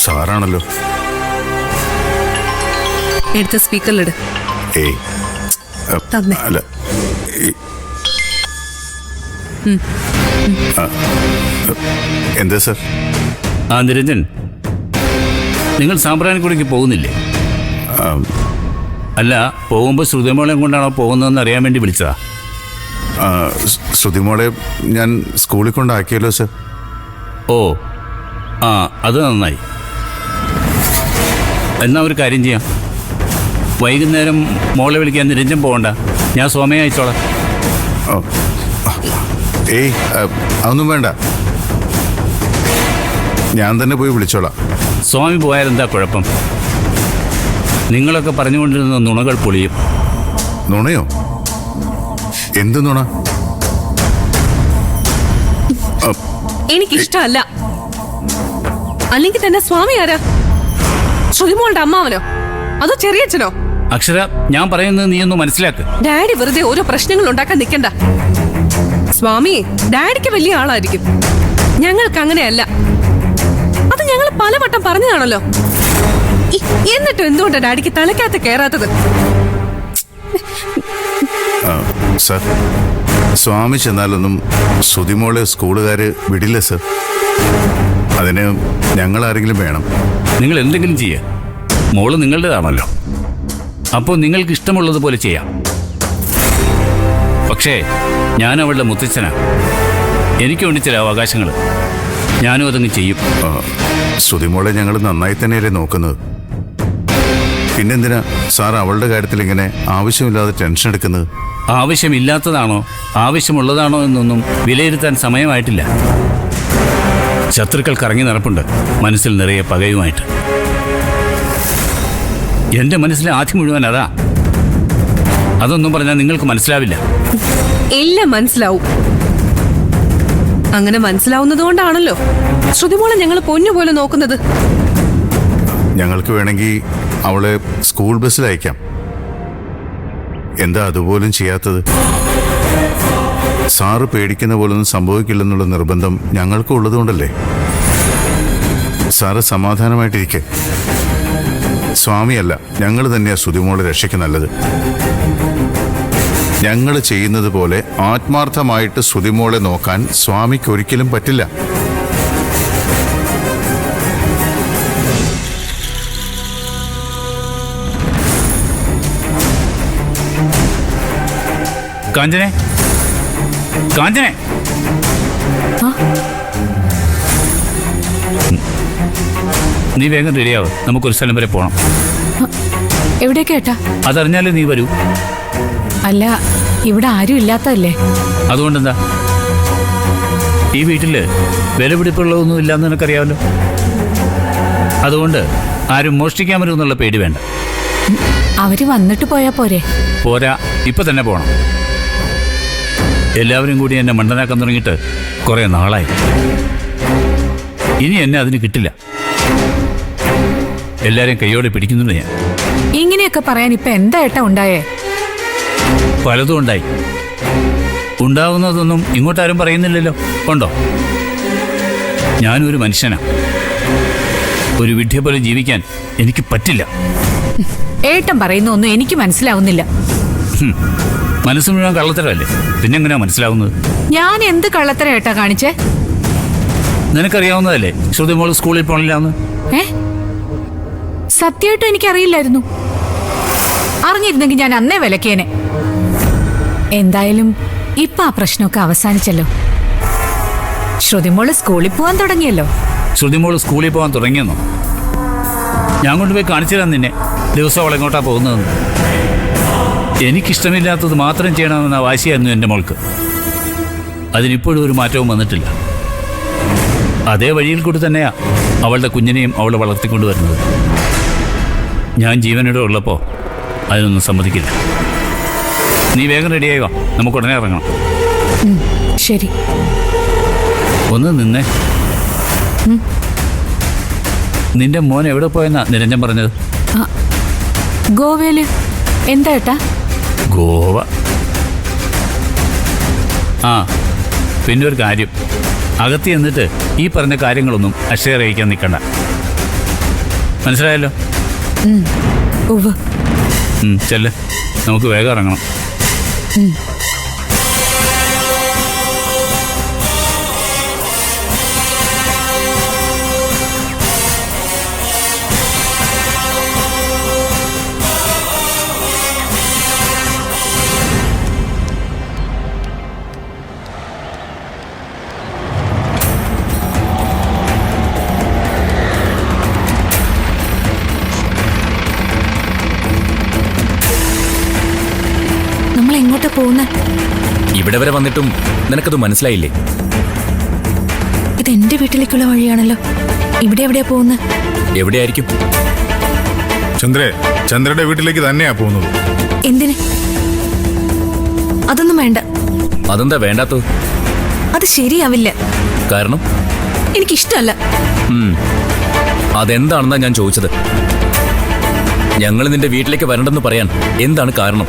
സാറാണല്ലോ. എടുത്ത സ്പീക്കറിലിട്. ഏയ് തന്നെ. അല്ല, എന്താ സാർ? നിരഞ്ജൻ, നിങ്ങൾ സാമ്പ്രാണിക്കുടിക്ക് പോകുന്നില്ലേ? അല്ല, പോകുമ്പോൾ ശ്രുതിമോളെയും കൊണ്ടാണോ പോകുന്നതെന്ന് അറിയാൻ വേണ്ടി വിളിച്ചതാ. ശ്രുതിമോളെ ഞാൻ സ്കൂളിൽ കൊണ്ടാക്കിയല്ലോ സാർ. ഓ, അത് നന്നായി. എന്നാ ഒരു കാര്യം ചെയ്യാം, വൈകുന്നേരം മോളെ വിളിക്കാൻ നിരഞ്ജൻ പോകണ്ട, ഞാൻ സോമയെ അയച്ചോളാം. ഏയ് അതൊന്നും വേണ്ട, ഞാൻ തന്നെ പോയി വിളിച്ചോളാം. സ്വാമി പോയാൽ എന്താ കുഴപ്പം? നിങ്ങളൊക്കെ പറഞ്ഞുകൊണ്ടിരുന്ന നുണകൾ പൊളിയും. നുണയോ? എന്ത് നുണ? എനിക്കിഷ്ടമല്ല. അല്ലെങ്കിൽ തന്നെ സ്വാമി ആരാ? ശ്രുതിമോളുടെ അമ്മാവനോ അതോ ചെറിയച്ഛനോ? അക്ഷര, ഞാൻ പറയുന്നത് നീ ഒന്ന് മനസ്സിലാക്ക്. ഡാഡി വെറുതെ ഓരോ പ്രശ്നങ്ങൾ ഉണ്ടാക്കാൻ നിൽക്കണ്ട. സ്വാമി ഡാഡിക്ക് വലിയ ആളായിരിക്കും, ഞങ്ങൾക്ക് അങ്ങനെയല്ല. അത് ഞങ്ങൾ പലവട്ടം പറഞ്ഞതാണല്ലോ. എന്നിട്ടും എന്തുകൊണ്ടാ ഡാഡിക്ക് തലക്കകത്ത് കയറാത്തത്? സർ, സ്വാമി ചെന്നാലൊന്നും ശ്രുതിമോളെ സ്കൂളുകാര് വിടില്ല സർ. അതിന് ഞങ്ങൾ ആരെങ്കിലും വേണം. നിങ്ങൾ എന്തെങ്കിലും ചെയ്യുക, മോള് നിങ്ങളുടേതാണല്ലോ, അപ്പോൾ നിങ്ങൾക്ക് ഇഷ്ടമുള്ളതുപോലെ ചെയ്യാം. പക്ഷേ ഞാൻ അവളുടെ മുത്തച്ഛനാണ്, എനിക്ക് വേണ്ടി ചില അവകാശങ്ങൾ, ഞാനും അതങ്ങ് ചെയ്യും. ശ്രുതിമോളെ ഞങ്ങൾ നന്നായി തന്നെയല്ലേ നോക്കുന്നത്. പിന്നെന്തിനാ സാർ അവളുടെ കാര്യത്തിൽ ഇങ്ങനെ ആവശ്യമില്ലാതെ ടെൻഷൻ എടുക്കുന്നത്? ആവശ്യമില്ലാത്തതാണോ ആവശ്യമുള്ളതാണോ എന്നൊന്നും വിലയിരുത്താൻ സമയമായിട്ടില്ല. ശത്രുക്കൾ കറങ്ങി നടപ്പുണ്ട്, മനസ്സിൽ നിറയെ പകയുമായിട്ട്. എന്റെ മനസ്സിലെ ആദ്യം മുഴുവൻ അതാ. അതൊന്നും പറഞ്ഞാൽ നിങ്ങൾക്ക് മനസ്സിലാവില്ല. എല്ലാം മനസ്സിലാവും. അങ്ങനെ മനസ്സിലാവുന്നത് കൊണ്ടാണല്ലോ ശ്രുതിമോളെ ഞങ്ങൾ പൊന്നുപോലെ നോക്കുന്നത്. ഞങ്ങൾക്ക് വേണമെങ്കിൽ അവളെ സ്കൂൾ ബസ്സിൽ അയക്കാം. എന്താ അതുപോലും ചെയ്യാത്തത്? സാറ് പേടിക്കുന്ന പോലൊന്നും സംഭവിക്കില്ലെന്നുള്ള നിർബന്ധം ഞങ്ങൾക്ക് ഉള്ളതുകൊണ്ടല്ലേ. സാറ് സമാധാനമായിട്ടിരിക്കെ. സ്വാമിയല്ല, ഞങ്ങൾ തന്നെയാ ശ്രുതിമോളെ രക്ഷയ്ക്ക് നല്ലത്. ഞങ്ങൾ ചെയ്യുന്നത് പോലെ ആത്മാർത്ഥമായിട്ട് ശ്രുതിമോളെ നോക്കാൻ സ്വാമിക്ക് ഒരിക്കലും പറ്റില്ല. കാഞ്ചനെ, കാഞ്ചനെ, നീ വേഗം റെഡിയാവും, നമുക്കൊരു സ്ഥലം വരെ പോകണം. എവിടേക്ക് ഏട്ടാ? അതറിഞ്ഞാലേ നീ വരൂ. അല്ല, ഇവിടെ ആരും ഇല്ലാത്തതല്ലേ? അതുകൊണ്ടെന്താ? ഈ വീട്ടില് വിലപിടിപ്പുള്ളതൊന്നും ഇല്ലാന്ന് നിനക്കറിയാമല്ലോ. അതുകൊണ്ട് ആരും മോഷ്ടിക്കാൻ വരുമെന്നുള്ള പേടി വേണ്ട. അവര് വന്നിട്ട് പോയാ പോരെ? പോരാ, ഇപ്പൊ തന്നെ പോണം. എല്ലാവരും കൂടി എന്നെ മണ്ടനാക്കാൻ തുടങ്ങിയിട്ട് കുറെ നാളായി. ഇനി എന്നെ അതിന് കിട്ടില്ല. എല്ലാരെയും കൈയോടെ പിടിക്കുന്നുണ്ട് ഞാൻ. ഇങ്ങനെയൊക്കെ പറയാൻ ഇപ്പൊ എന്താ ഏട്ടാ ഉണ്ടായേ? പലതും ഉണ്ടായി. ഉണ്ടാവുന്നതൊന്നും ഇങ്ങോട്ടാരും പറയുന്നില്ലല്ലോ. ഉണ്ടോ? ഞാനൊരു മനുഷ്യനാ. ഒരു വിഡ്ഢിയെ പോലെ ജീവിക്കാൻ എനിക്ക് പറ്റില്ല. ഏട്ടൻ പറയുന്ന ഒന്നും എനിക്ക് മനസ്സിലാവുന്നില്ല. മനസ്സ് മുഴുവൻ കള്ളത്തരമല്ലേ, പിന്നെങ്ങനെയാ മനസ്സിലാവുന്നത്? ഞാൻ എന്ത് കള്ളത്തരം ഏട്ടാ കാണിച്ചേ? നിനക്കറിയാവുന്നതല്ലേ ശ്രുതിമോൾ സ്കൂളിൽ പോണില്ലാന്ന്. സത്യമായിട്ടും എനിക്കറിയില്ലായിരുന്നു. അറിഞ്ഞിരുന്നെങ്കിൽ ഞാൻ അന്നേ വിലക്കേനെ. എന്തായാലും ഇപ്പൊ ആ പ്രശ്നമൊക്കെ അവസാനിച്ചല്ലോ. ശ്രുതിമോള് സ്കൂളിൽ പോവാൻ തുടങ്ങിയല്ലോ. ശ്രുതിമോൾ സ്കൂളിൽ പോകാൻ തുടങ്ങിയെന്നോ? ഞാൻ കൊണ്ടുപോയി കാണിച്ചു തരാം നിന്നെ, ദിവസം അവൾ എങ്ങോട്ടാ പോകുന്നതെന്ന്. എനിക്കിഷ്ടമില്ലാത്തത് മാത്രം ചെയ്യണമെന്ന വാശിയായിരുന്നു എൻ്റെ മോൾക്ക്. അതിനിപ്പോഴും ഒരു മാറ്റവും വന്നിട്ടില്ല. അതേ വഴിയിൽ കൂടി തന്നെയാ അവളുടെ കുഞ്ഞിനെയും അവൾ വളർത്തിക്കൊണ്ടുവരുന്നത്. ഞാൻ ജീവനോടെ ഉള്ളപ്പോൾ അതിനൊന്നും സമ്മതിക്കില്ല. നീ വേഗം റെഡിയായി വാ, നമുക്ക് ഉടനെ ഇറങ്ങണം. ശരി. ഒന്ന് നിന്നേ. നിന്റെ മോൻ എവിടെ പോയെന്നാ നിരഞ്ജൻ പറഞ്ഞത്? ഗോവയില്. എന്താ ഏട്ടാ? ഗോവ? പിന്നെ ഒരു കാര്യം, അകത്ത് ചെന്നിട്ട് ഈ പറഞ്ഞ കാര്യങ്ങളൊന്നും അക്ഷയ അറിയിക്കാൻ നിൽക്കണ്ട. മനസ്സിലായല്ലോ? ഉവ്വ്. ചെല്ല്, നമുക്ക് വേഗം ഇറങ്ങണം. നമ്മൾ എങ്ങോട്ടാ പോകുന്നേ? ഇവിടെ വരെ വന്നിട്ടും നിനക്കത് മനസ്സിലായില്ലേ? ഇത് എന്റെ വീട്ടിലേക്കുള്ള വഴിയാണല്ലോ. ഇവിടെ എവിടെയാ പോകുന്നത്? എവിടെയായിരിക്കും? ചന്ദ്രയുടെ വീട്ടിലേക്ക് തന്നെയാ പോകുന്നത്. എന്തിന്? അതൊന്നും വേണ്ട. അതെന്താ വേണ്ടാത്തത്? അത് ശരിയാവില്ല. കാരണം? എനിക്കിഷ്ടമല്ല. അതെന്താണെന്നാ ഞാൻ ചോദിച്ചത്. ഞങ്ങൾ നിന്റെ വീട്ടിലേക്ക് വരണ്ടെന്ന് പറയാൻ എന്താണ് കാരണം?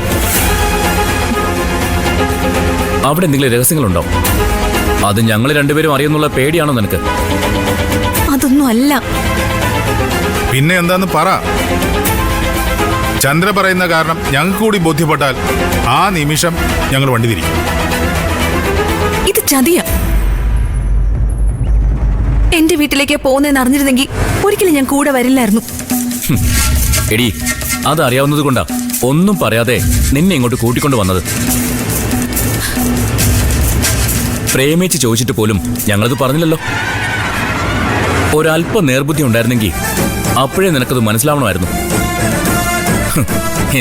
അവിടെ എന്തെങ്കിലും രഹസ്യങ്ങളുണ്ടോ? അത് ഞങ്ങൾ രണ്ടുപേരും അറിയുന്നുള്ള പേടിയാണോ നിനക്ക്? അതൊന്നും അല്ല. പിന്നെ എന്താന്ന് പറ. ചന്ദ്ര പറയുന്ന കാരണം ഞങ്ങൾക്ക് കൂടി ബോധ്യപ്പെട്ടാൽ ആ നിമിഷം ഞങ്ങൾ വണ്ടി തിരിക്കും. ഇത് ചതിയാ. എന്റെ വീട്ടിലേക്ക് പോകുന്നതെന്ന് അറിഞ്ഞിരുന്നെങ്കിൽ ഒരിക്കലും ഞാൻ കൂടെ വരില്ലായിരുന്നു. എടി, അതറിയാവുന്നത് കൊണ്ടാ ഒന്നും പറയാതെ നിന്നെ ഇങ്ങോട്ട് കൂട്ടിക്കൊണ്ട് വന്നത്. പ്രേമിച്ച് ചോദിച്ചിട്ട് പോലും ഞങ്ങളത് പറഞ്ഞില്ലല്ലോ. ഒരല്പം നേർബുദ്ധി ഉണ്ടായിരുന്നെങ്കിൽ അപ്പോഴേ നിനക്കത് മനസ്സിലാവണമായിരുന്നു.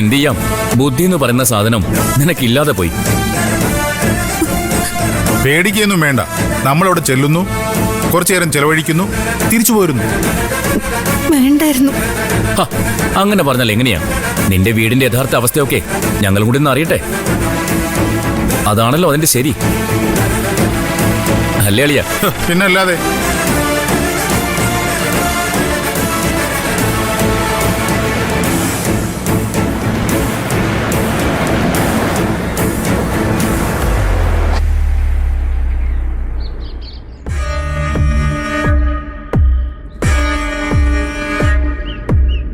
എന്ത് ചെയ്യാം, ബുദ്ധി എന്ന് പറയുന്ന സാധനം നിനക്കില്ലാതെ പോയി. പേടിക്കൊന്നും വേണ്ട. നമ്മളവിടെ ചെല്ലുന്നു, കുറച്ചു നേരം ചെലവഴിക്കുന്നു, തിരിച്ചു പോരുന്നു. വേണ്ടായിരുന്നു. അങ്ങനെ പറഞ്ഞാൽ എങ്ങനെയാ? നിന്റെ വീടിന്റെ യഥാർത്ഥ അവസ്ഥയൊക്കെ ഞങ്ങളും കൂടി ഒന്ന് അറിയട്ടെ. അതാണല്ലോ അതിന്റെ ശരി, അല്ലേ അളിയ? പിന്നല്ലാതെ.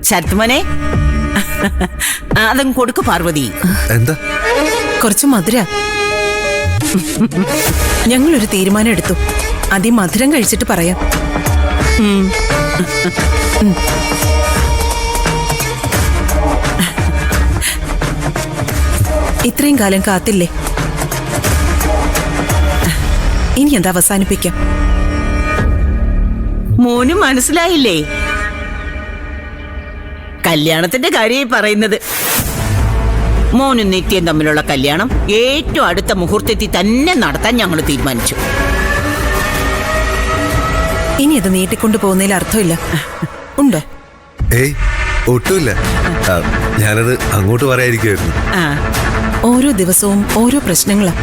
ശരത്മോനെ, അതങ്ങ് കൊടുക്ക് പാർവതി. എന്താ? കുറച്ച് മധുര. ഞങ്ങളൊരു തീരുമാനം എടുത്തു. അതിമധുരം കഴിച്ചിട്ട് പറയാം. ഇത്രയും കാലം കാത്തില്ലേ, ഇനി എന്താ അവസാനിപ്പിക്കാം. മോനും മനസ്സിലായില്ലേ? കല്യാണത്തിന്റെ കാര്യമായി പറയുന്നത്. മോനും നിത്യം തമ്മിലുള്ള കല്യാണം ഏറ്റവും അടുത്ത മുഹൂർത്തത്തിൽ തന്നെ നടത്താൻ ഞങ്ങൾ തീരുമാനിച്ചു. ഇനി അത് നീട്ടിക്കൊണ്ടു പോകുന്നതിൽ അർത്ഥമില്ല. ഉണ്ടോ? ഏയ്, ഒട്ടുമില്ല. ഞാനത് അങ്ങോട്ട് പറയാതിരിക്കുമായിരുന്നു. ആ, ഓരോ ദിവസവും ഓരോ പ്രശ്നങ്ങളാ.